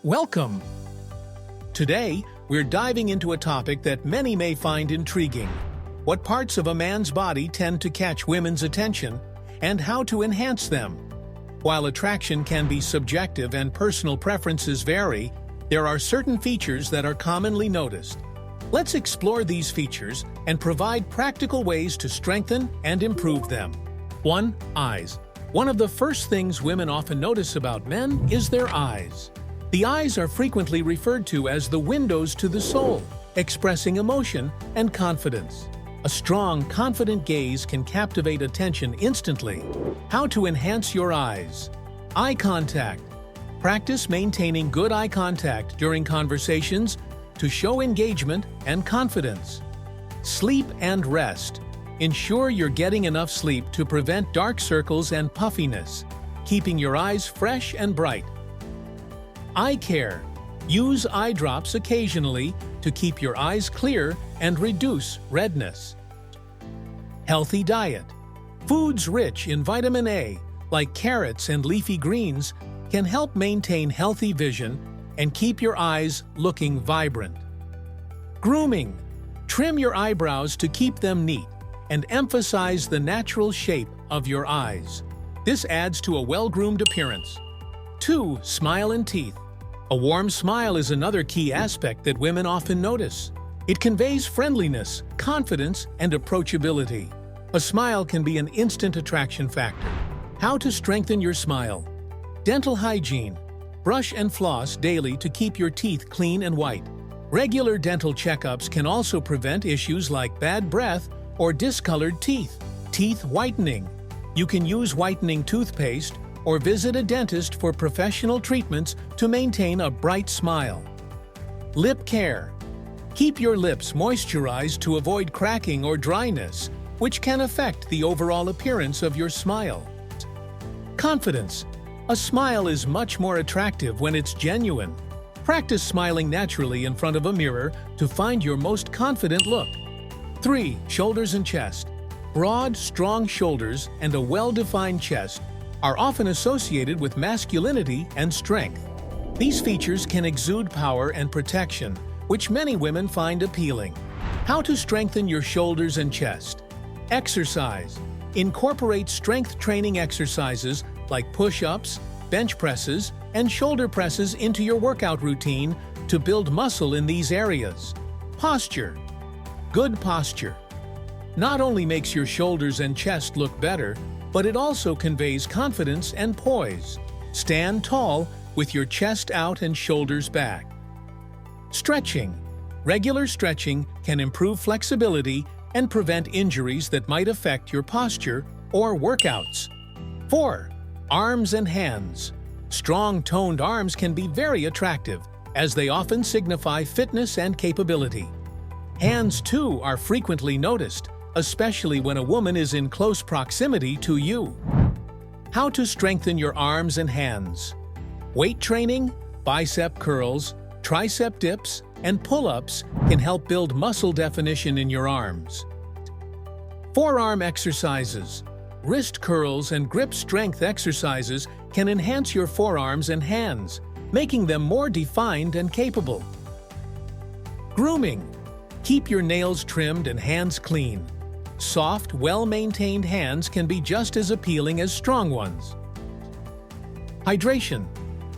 Welcome! Today, we're diving into a topic that many may find intriguing. What parts of a man's body tend to catch women's attention, and how to enhance them. While attraction can be subjective and personal preferences vary, there are certain features that are commonly noticed. Let's explore these features and provide practical ways to strengthen and improve them. 1. Eyes. One of the first things women often notice about men is their eyes. The eyes are frequently referred to as the windows to the soul, expressing emotion and confidence. A strong, confident gaze can captivate attention instantly. How to enhance your eyes. Eye contact. Practice maintaining good eye contact during conversations to show engagement and confidence. Sleep and rest. Ensure you're getting enough sleep to prevent dark circles and puffiness, keeping your eyes fresh and bright. Eye care. Use eye drops occasionally to keep your eyes clear and reduce redness. Healthy diet. Foods rich in vitamin A, like carrots and leafy greens, can help maintain healthy vision and keep your eyes looking vibrant. Grooming. Trim your eyebrows to keep them neat and emphasize the natural shape of your eyes. This adds to a well-groomed appearance. 2. Smile and teeth. A warm smile is another key aspect that women often notice. It conveys friendliness, confidence, and approachability. A smile can be an instant attraction factor. How to strengthen your smile. Dental hygiene. Brush and floss daily to keep your teeth clean and white. Regular dental checkups can also prevent issues like bad breath or discolored teeth. Teeth whitening. You can use whitening toothpaste or visit a dentist for professional treatments to maintain a bright smile. Lip care. Keep your lips moisturized to avoid cracking or dryness, which can affect the overall appearance of your smile. Confidence. A smile is much more attractive when it's genuine. Practice smiling naturally in front of a mirror to find your most confident look. 3. Shoulders and chest. Broad, strong shoulders and a well-defined chest are often associated with masculinity and strength. These features can exude power and protection, which many women find appealing. How to strengthen your shoulders and chest. Exercise. Incorporate strength training exercises like push-ups, bench presses, and shoulder presses into your workout routine to build muscle in these areas. Posture. Good posture not only makes your shoulders and chest look better, but it also conveys confidence and poise. Stand tall with your chest out and shoulders back. Stretching. Regular stretching can improve flexibility and prevent injuries that might affect your posture or workouts. 4. Arms and hands. Strong, toned arms can be very attractive, as they often signify fitness and capability. Hands, too, are frequently noticed, especially when a woman is in close proximity to you. How to strengthen your arms and hands. Weight training, bicep curls, tricep dips, and pull-ups can help build muscle definition in your arms. Forearm exercises. Wrist curls and grip strength exercises can enhance your forearms and hands, making them more defined and capable. Grooming. Keep your nails trimmed and hands clean. Soft, well-maintained hands can be just as appealing as strong ones. Hydration.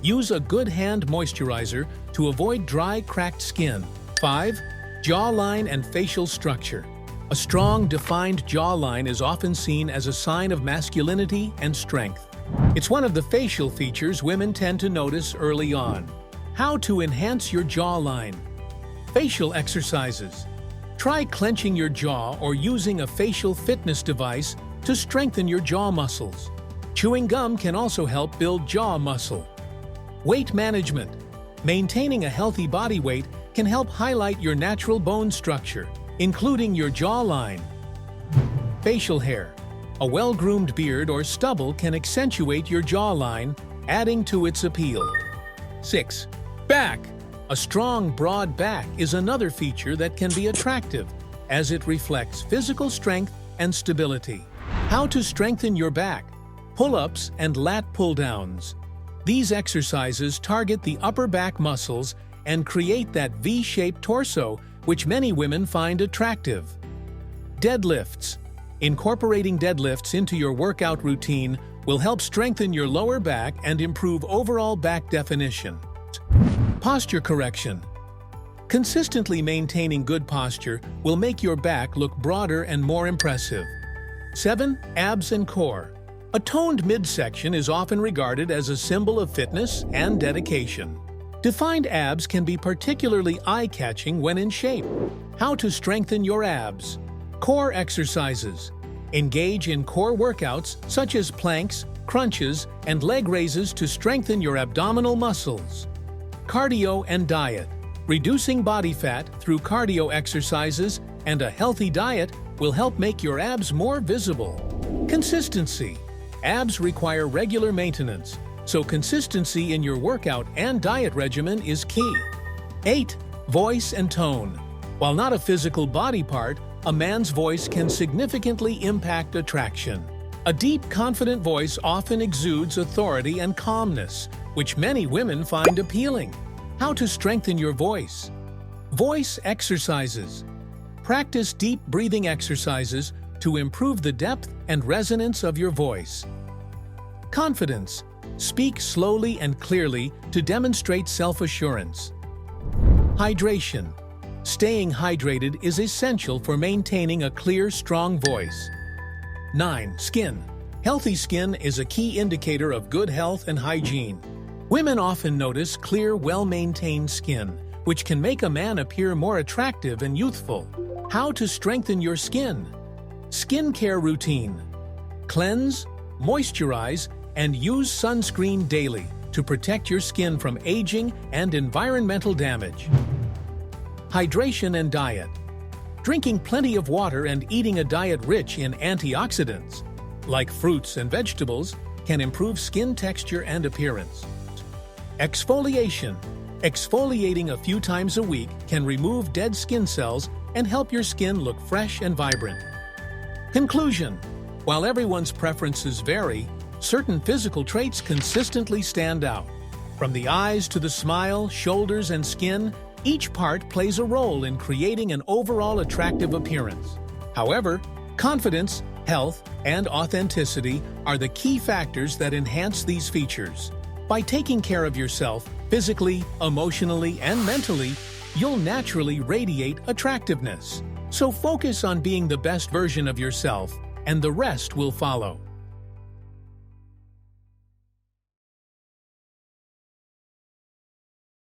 Use a good hand moisturizer to avoid dry, cracked skin. 5. Jawline and facial structure. A strong, defined jawline is often seen as a sign of masculinity and strength. It's one of the facial features women tend to notice early on. How to enhance your jawline. Facial exercises. Try clenching your jaw or using a facial fitness device to strengthen your jaw muscles. Chewing gum can also help build jaw muscle. Weight management. Maintaining a healthy body weight can help highlight your natural bone structure, including your jawline. Facial hair. A well-groomed beard or stubble can accentuate your jawline, adding to its appeal. 6. Back. A strong, broad back is another feature that can be attractive, as it reflects physical strength and stability. How to strengthen your back. Pull-ups and lat pull-downs. These exercises target the upper back muscles and create that V-shaped torso, which many women find attractive. Deadlifts. Incorporating deadlifts into your workout routine will help strengthen your lower back and improve overall back definition. Posture correction. Consistently maintaining good posture will make your back look broader and more impressive. 7. Abs and core. A toned midsection is often regarded as a symbol of fitness and dedication. Defined abs can be particularly eye-catching when in shape. How to strengthen your abs. Core exercises. Engage in core workouts such as planks, crunches, and leg raises to strengthen your abdominal muscles. Cardio and diet. Reducing body fat through cardio exercises and a healthy diet will help make your abs more visible. Consistency. Abs require regular maintenance, so consistency in your workout and diet regimen is key. 8. Voice and tone. While not a physical body part, a man's voice can significantly impact attraction. A deep, confident voice often exudes authority and calmness, which many women find appealing. How to strengthen your voice. Voice exercises. Practice deep breathing exercises to improve the depth and resonance of your voice. Confidence. Speak slowly and clearly to demonstrate self-assurance. Hydration. Staying hydrated is essential for maintaining a clear, strong voice. 9. Skin. Healthy skin is a key indicator of good health and hygiene. Women often notice clear, well-maintained skin, which can make a man appear more attractive and youthful. How to strengthen your skin. Skincare routine. Cleanse, moisturize, and use sunscreen daily to protect your skin from aging and environmental damage. Hydration and diet. Drinking plenty of water and eating a diet rich in antioxidants, like fruits and vegetables, can improve skin texture and appearance. Exfoliation. Exfoliating a few times a week can remove dead skin cells and help your skin look fresh and vibrant. Conclusion. While everyone's preferences vary, certain physical traits consistently stand out. From the eyes to the smile, shoulders, and skin, each part plays a role in creating an overall attractive appearance. However, confidence, health, and authenticity are the key factors that enhance these features. By taking care of yourself, physically, emotionally, and mentally, you'll naturally radiate attractiveness. So focus on being the best version of yourself, and the rest will follow.